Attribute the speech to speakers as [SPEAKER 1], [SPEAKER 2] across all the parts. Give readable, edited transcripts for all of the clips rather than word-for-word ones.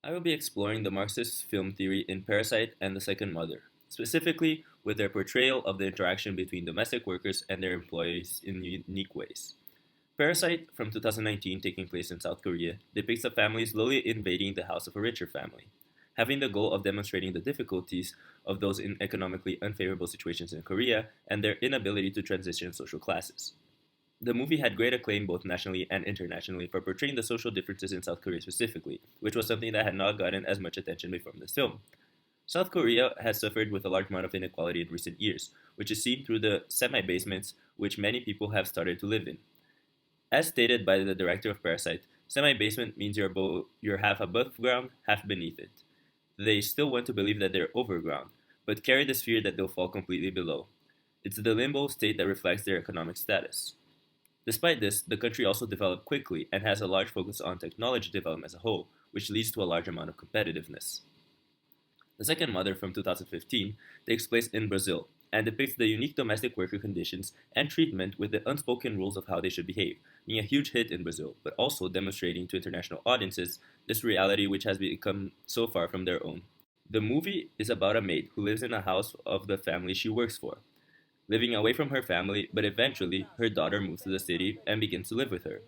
[SPEAKER 1] I will be exploring the Marxist film theory in Parasite and The Second Mother, specifically with their portrayal of the interaction between domestic workers and their employees in unique ways. Parasite, from 2019, taking place in South Korea, depicts a family slowly invading the house of a richer family, having the goal of demonstrating the difficulties of those in economically unfavorable situations in Korea and their inability to transition social classes. The movie had great acclaim both nationally and internationally for portraying the social differences in South Korea specifically, which was something that had not gotten as much attention before this film. South Korea has suffered with a large amount of inequality in recent years, which is seen through the semi basements which many people have started to live in. As stated by the director of Parasite, semi basement means you're half above ground, half beneath it. They still want to believe that they're overground, but carry this fear that they'll fall completely below. It's the limbo state that reflects their economic status. Despite this, the country also developed quickly and has a large focus on technology development as a whole, which leads to a large amount of competitiveness. The Second Mother from 2015 takes place in Brazil and depicts the unique domestic worker conditions and treatment with the unspoken rules of how they should behave, being a huge hit in Brazil, but also demonstrating to international audiences this reality which has become so far from their own. The movie is about a maid who lives in a house of the family she works for, living away from her family, but eventually her daughter moves to the city and begins to live with her.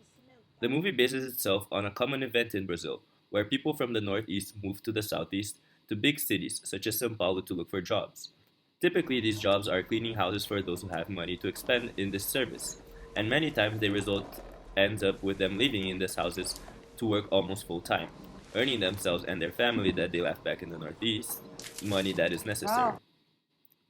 [SPEAKER 1] The movie bases itself on a common event in Brazil, where people from the northeast move to the southeast to big cities such as Sao Paulo to look for jobs. Typically, these jobs are cleaning houses for those who have money to expend in this service, and many times the result ends up with them living in these houses to work almost full time, earning themselves and their family that they left back in the northeast money that is necessary.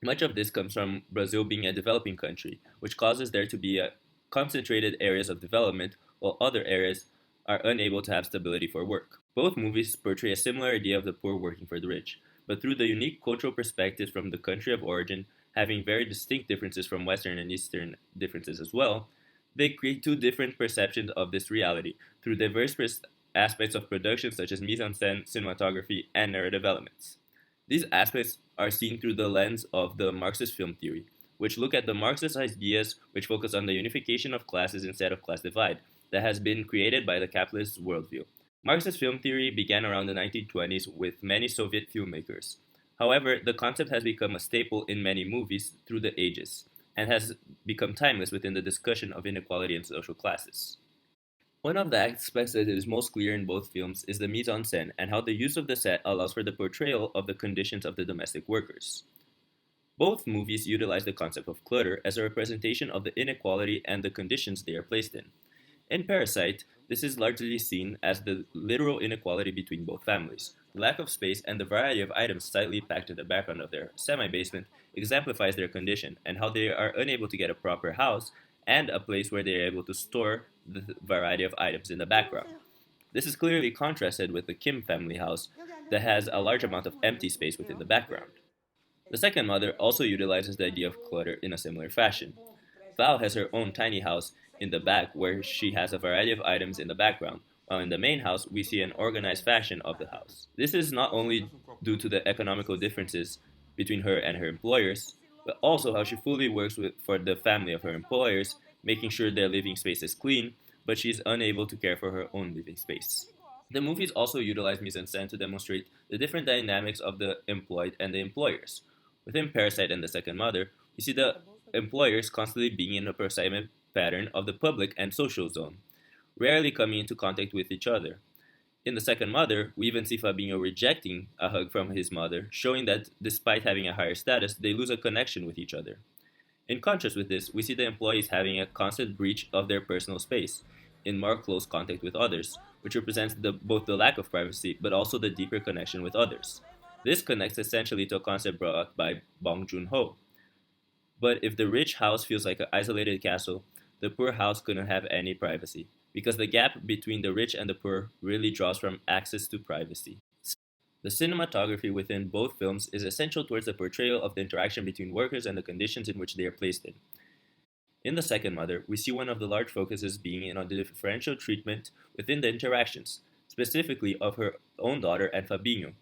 [SPEAKER 1] Much of this comes from Brazil being a developing country, which causes there to be concentrated areas of development, while other areas are unable to have stability for work. Both movies portray a similar idea of the poor working for the rich, but through the unique cultural perspectives from the country of origin, having very distinct differences from Western and Eastern differences as well, they create two different perceptions of this reality through diverse aspects of production such as mise en scène, cinematography, and narrative elements. These aspects are seen through the lens of the Marxist film theory, which look at the Marxist ideas which focus on the unification of classes instead of class divide that has been created by the capitalist worldview. Marxist film theory began around the 1920s with many Soviet filmmakers. However, the concept has become a staple in many movies through the ages and has become timeless within the discussion of inequality in social classes. One of the aspects that is most clear in both films is the mise en scène and how the use of the set allows for the portrayal of the conditions of the domestic workers. Both movies utilize the concept of clutter as a representation of the inequality and the conditions they are placed in. In Parasite, this is largely seen as the literal inequality between both families. The lack of space and the variety of items tightly packed in the background of their semi basement exemplifies their condition and how they are unable to get a proper house and a place where they are able to store the variety of items in the background. This is clearly contrasted with the Kim family house that has a large amount of empty space within the background. The second mother also utilizes the idea of clutter in a similar fashion. Val has her own tiny house in the back where she has a variety of items in the background, while in the main house we see an organized fashion of the house. This is not only due to the economical differences between her and her employers, but also how she fully works for the family of her employers, making sure their living space is clean, but she is unable to care for her own living space. The movies also utilize mise en scène to demonstrate the different dynamics of the employed and the employers. Within Parasite and The Second Mother, we see the employers constantly being in a perceived pattern of the public and social zone, rarely coming into contact with each other. In The Second Mother, we even see Fabinho rejecting a hug from his mother, showing that despite having a higher status, they lose a connection with each other. In contrast with this, we see the employees having a constant breach of their personal space, in more close contact with others, which represents both the lack of privacy but also the deeper connection with others. This connects essentially to a concept brought up by Bong Joon-ho. But if the rich house feels like an isolated castle, the poor house couldn't have any privacy, because the gap between the rich and the poor really draws from access to privacy. The cinematography within both films is essential towards the portrayal of the interaction between workers and the conditions in which they are placed in. In The Second Mother, we see one of the large focuses being on the differential treatment within the interactions, specifically of her own daughter and Fabinho.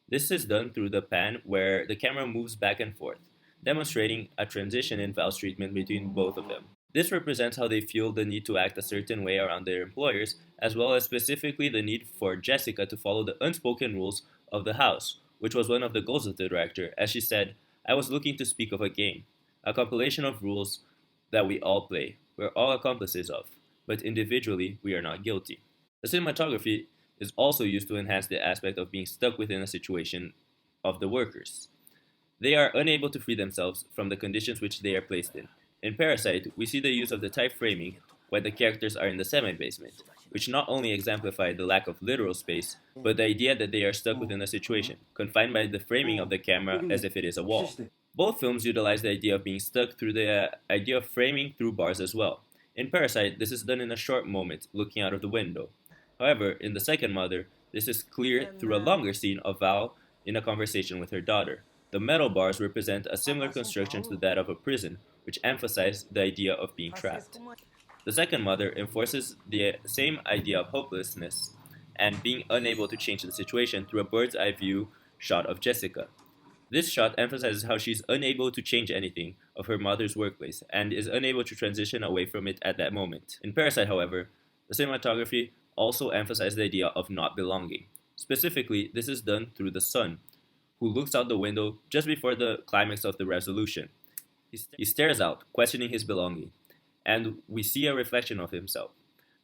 [SPEAKER 1] This is done through the pan where the camera moves back and forth, demonstrating a transition in Val's treatment between both of them. This represents how they feel the need to act a certain way around their employers, as well as specifically the need for Jessica to follow the unspoken rules of the house, which was one of the goals of the director. As she said, I was looking to speak of a game, a compilation of rules that we all play, we're all accomplices of, but individually we are not guilty. The cinematography is also used to enhance the aspect of being stuck within a situation of the workers. They are unable to free themselves from the conditions which they are placed in. In Parasite, we see the use of the type framing when the characters are in the semi basement, which not only exemplify the lack of literal space, but the idea that they are stuck within a situation, confined by the framing of the camera as if it is a wall. Both films utilize the idea of being stuck through the idea of framing through bars as well. In Parasite, this is done in a short moment, looking out of the window. However, in The Second Mother, this is clear through a longer scene of Val in a conversation with her daughter. The metal bars represent a similar construction to that of a prison, which emphasize the idea of being trapped. The Second Mother enforces the same idea of hopelessness and being unable to change the situation through a bird's eye view shot of Jessica. This shot emphasizes how she's unable to change anything of her mother's workplace and is unable to transition away from it at that moment. In Parasite, however, the cinematography also emphasizes the idea of not belonging. Specifically, this is done through the son, who looks out the window just before the climax of the resolution. He stares out, questioning his belonging, and we see a reflection of himself.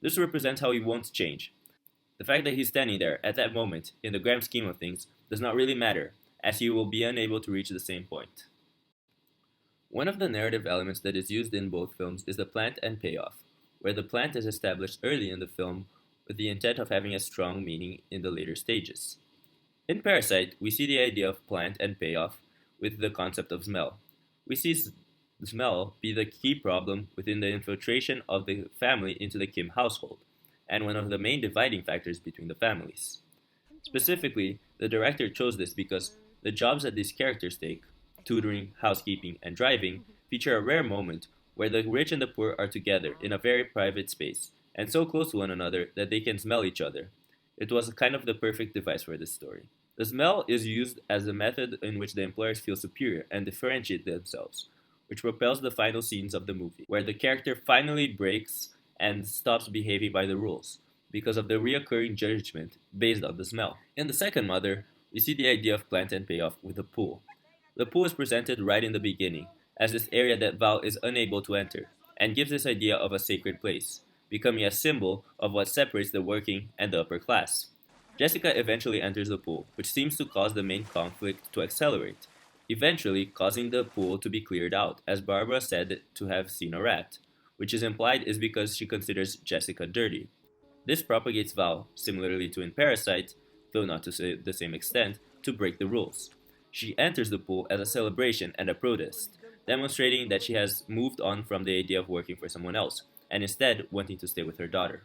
[SPEAKER 1] This represents how he won't change. The fact that he's standing there at that moment, in the grand scheme of things, does not really matter, as he will be unable to reach the same point. One of the narrative elements that is used in both films is the plant and payoff, where the plant is established early in the film with the intent of having a strong meaning in the later stages. In Parasite, we see the idea of plant and payoff with the concept of smell. We see smell be the key problem within the infiltration of the family into the Kim household, and one of the main dividing factors between the families. Specifically, the director chose this because the jobs that these characters take, tutoring, housekeeping, and driving, feature a rare moment where the rich and the poor are together in a very private space, and so close to one another that they can smell each other. It was kind of the perfect device for this story. The smell is used as a method in which the employers feel superior and differentiate themselves, which propels the final scenes of the movie, where the character finally breaks and stops behaving by the rules, because of the reoccurring judgment based on the smell. In The Second Mother, we see the idea of plant and payoff with a pool. The pool is presented right in the beginning, as this area that Val is unable to enter, and gives this idea of a sacred place, becoming a symbol of what separates the working and the upper class. Jessica eventually enters the pool, which seems to cause the main conflict to accelerate, eventually causing the pool to be cleared out, as Barbara said to have seen a rat, which is implied is because she considers Jessica dirty. This propagates Val, similarly to in Parasite, though not to the same extent, to break the rules. She enters the pool as a celebration and a protest, demonstrating that she has moved on from the idea of working for someone else, and instead wanting to stay with her daughter.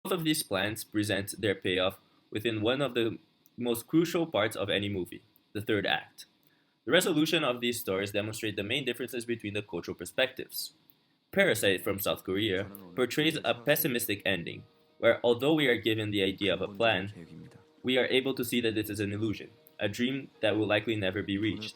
[SPEAKER 1] Both of these plans present their payoff within one of the most crucial parts of any movie, the third act. The resolution of these stories demonstrate the main differences between the cultural perspectives. Parasite from South Korea portrays a pessimistic ending, where although we are given the idea of a plan, we are able to see that this is an illusion, a dream that will likely never be reached.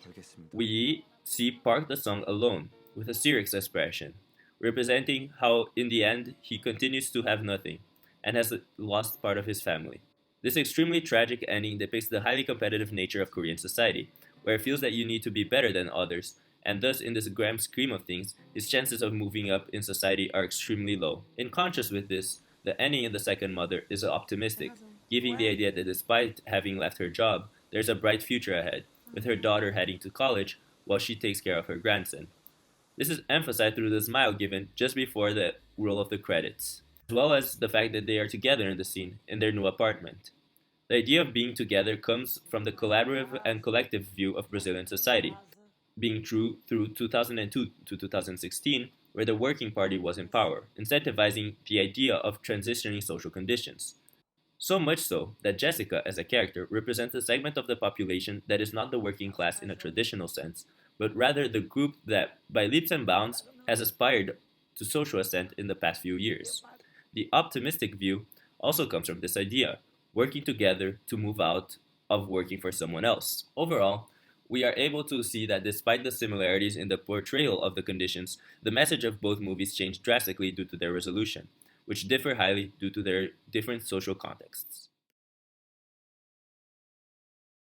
[SPEAKER 1] We see Park the Sung alone, with a serious expression, representing how in the end he continues to have nothing, and has lost part of his family. This extremely tragic ending depicts the highly competitive nature of Korean society, where it feels that you need to be better than others, and thus in this grand scheme of things, his chances of moving up in society are extremely low. In contrast with this, the ending in The Second Mother is optimistic, giving the idea that despite having left her job, there's a bright future ahead, with her daughter heading to college while she takes care of her grandson. This is emphasized through the smile given just before the roll of the credits, as well as the fact that they are together in the scene in their new apartment. The idea of being together comes from the collaborative and collective view of Brazilian society, being true through 2002 to 2016, where the Working Party was in power, incentivizing the idea of transitioning social conditions. So much so that Jessica, as a character, represents a segment of the population that is not the working class in a traditional sense, but rather the group that, by leaps and bounds, has aspired to social ascent in the past few years. The optimistic view also comes from this idea, working together to move out of working for someone else. Overall, We are able to see that despite the similarities in the portrayal of the conditions, the message of both movies changed drastically due to their resolution, which differ highly due to their different social contexts.